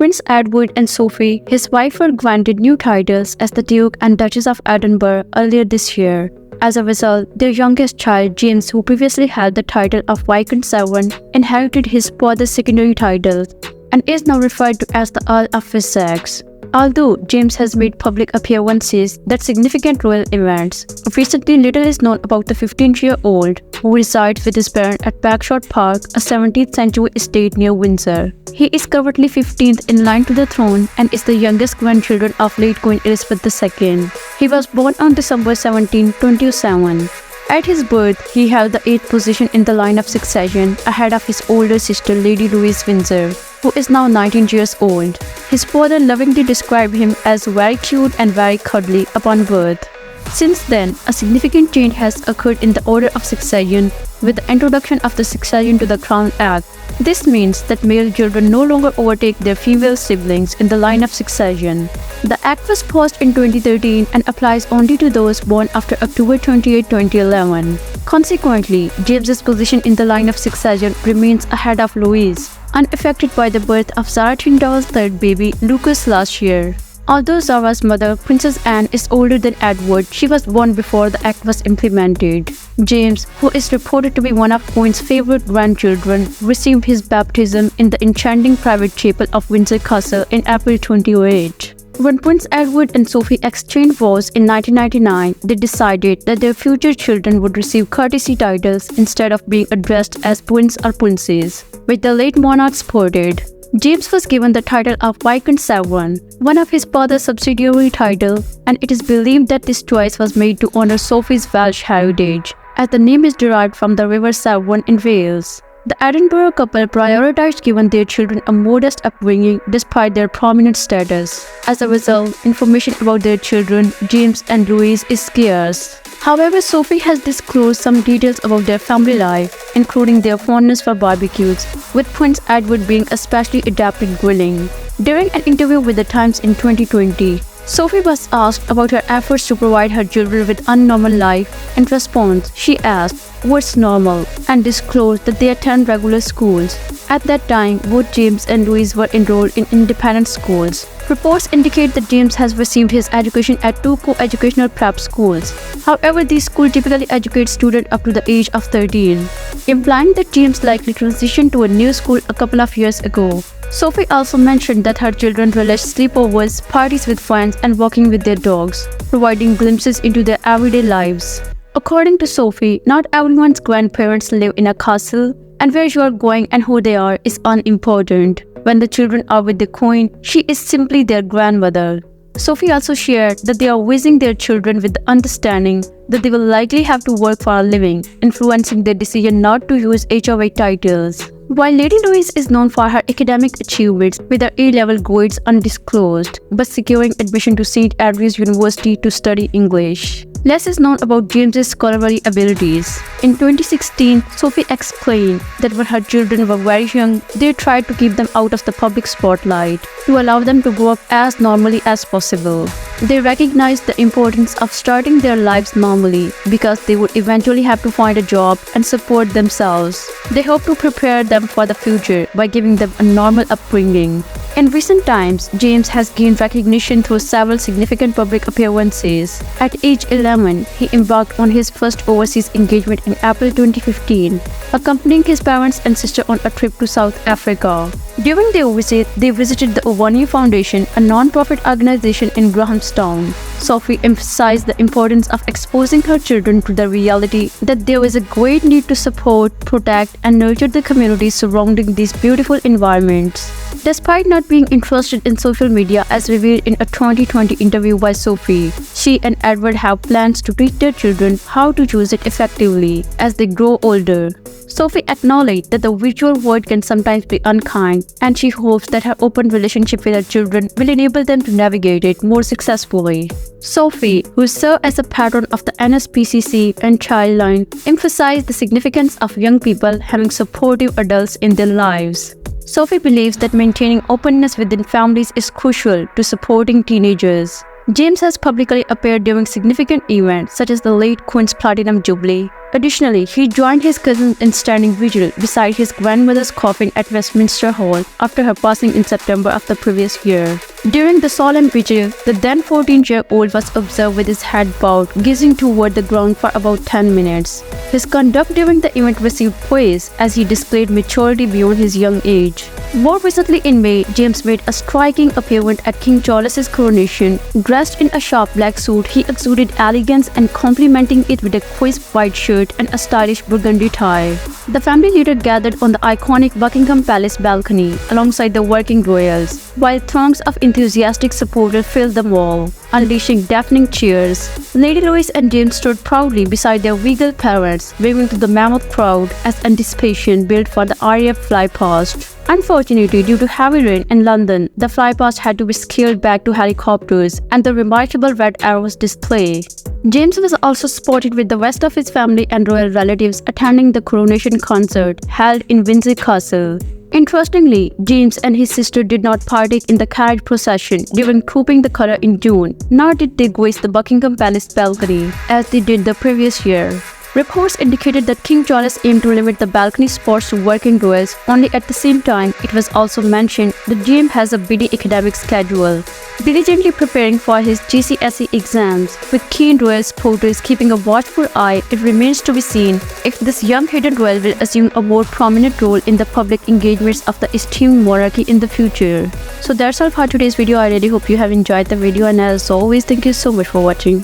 Prince Edward and Sophie, his wife, were granted new titles as the Duke and Duchess of Edinburgh earlier this year. As a result, their youngest child, James, who previously held the title of Viscount Severn, inherited his father's secondary titles and is now referred to as the Earl of Wessex. Although James has made public appearances at significant royal events, recently little is known about the 15-year-old who resides with his parents at Bagshot Park, a 17th century estate near Windsor. He is currently 15th in line to the throne and is the youngest grandchild of late Queen Elizabeth II. He was born on December 17, 2007. At his birth, he held the 8th position in the line of succession ahead of his older sister Lady Louise Windsor, who is now 19 years old. His father lovingly described him as very cute and very cuddly upon birth. Since then, a significant change has occurred in the order of succession with the introduction of the Succession to the Crown Act. This means that male children no longer overtake their female siblings in the line of succession. The act was passed in 2013 and applies only to those born after October 28, 2011. Consequently, James's position in the line of succession remains ahead of Louise, unaffected by the birth of Zara Tindall's third baby, Lucas, last year. Although Zara's mother, Princess Anne, is older than Edward, she was born before the act was implemented. James, who is reported to be one of Queen's favorite grandchildren, received his baptism in the enchanting private chapel of Windsor Castle in April 2008. When Prince Edward and Sophie exchanged vows in 1999, they decided that their future children would receive courtesy titles instead of being addressed as prince or princess, which the late monarch supported. James was given the title of Viscount Severn, one of his father's subsidiary titles, and it is believed that this choice was made to honor Sophie's Welsh heritage, as the name is derived from the River Severn in Wales. The Edinburgh couple prioritized giving their children a modest upbringing despite their prominent status. As a result, information about their children, James and Louise, is scarce. However, Sophie has disclosed some details about their family life, including their fondness for barbecues, with Prince Edward being especially adept at grilling. During an interview with The Times in 2020, Sophie was asked about her efforts to provide her children with a normal life. In response, she asked, "What's normal?" and disclosed that they attend regular schools. At that time, both James and Louise were enrolled in independent schools. Reports indicate that James has received his education at 2 co-educational prep schools. However, these schools typically educate students up to the age of 13, implying that James likely transitioned to a new school a couple of years ago. Sophie also mentioned that her children relish sleepovers, parties with friends, and walking with their dogs, providing glimpses into their everyday lives. According to Sophie, not everyone's grandparents live in a castle, and where you are going and who they are is unimportant. When the children are with the Queen, she is simply their grandmother. Sophie also shared that they are raising their children with the understanding that they will likely have to work for a living, influencing their decision not to use HOA titles. While Lady Louise is known for her academic achievements, with her A-level grades undisclosed, but securing admission to St. Andrews University to study English. Less is known about James's scholarly abilities. In 2016, Sophie explained that when her children were very young, they tried to keep them out of the public spotlight to allow them to grow up as normally as possible. They recognized the importance of starting their lives normally because they would eventually have to find a job and support themselves. They hope to prepare them for the future by giving them a normal upbringing. In recent times, James has gained recognition through several significant public appearances. At age 11, he embarked on his first overseas engagement in April 2015, accompanying his parents and sister on a trip to South Africa. During their visit, they visited the Ovani Foundation, a non-profit organization in Grahamstown. Sophie emphasized the importance of exposing her children to the reality that there is a great need to support, protect, and nurture the communities surrounding these beautiful environments. Despite not being interested in social media as revealed in a 2020 interview by Sophie, she and Edward have plans to teach their children how to use it effectively as they grow older. Sophie acknowledged that the virtual world can sometimes be unkind, and she hopes that her open relationship with her children will enable them to navigate it more successfully. Sophie, who served as a patron of the NSPCC and Childline, emphasized the significance of young people having supportive adults in their lives. Sophie believes that maintaining openness within families is crucial to supporting teenagers. James has publicly appeared during significant events such as the late Queen's Platinum Jubilee, Additionally, he joined his cousin in standing vigil beside his grandmother's coffin at Westminster Hall after her passing in September of the previous year. During the solemn vigil, the then 14-year-old was observed with his head bowed, gazing toward the ground for about 10 minutes. His conduct during the event received praise as he displayed maturity beyond his young age. More recently in May, James made a striking appearance at King Charles's coronation. Dressed in a sharp black suit, he exuded elegance and complementing it with a crisp white shirt and a stylish burgundy tie. The family later gathered on the iconic Buckingham Palace balcony alongside the working royals, while throngs of enthusiastic supporters filled the mall, unleashing deafening cheers. Lady Louise and James stood proudly beside their regal parents, waving to the mammoth crowd as anticipation built for the RAF flypast. Unfortunately, due to heavy rain in London, the flypast had to be scaled back to helicopters and the remarkable red arrows display. James was also spotted with the rest of his family and royal relatives attending the coronation concert held in Windsor Castle. Interestingly, James and his sister did not partake in the carriage procession during Trooping the Colour in June, nor did they grace the Buckingham Palace balcony as they did the previous year. Reports indicated that King Charles aimed to limit the balcony spots to working royals, only at the same time it was also mentioned that James has a busy academic schedule, diligently preparing for his GCSE exams. With keen royal supporters keeping a watchful eye, it remains to be seen if this young hidden royal will assume a more prominent role in the public engagements of the esteemed monarchy in the future. So that's all for today's video. I really hope you have enjoyed the video, and as always, thank you so much for watching.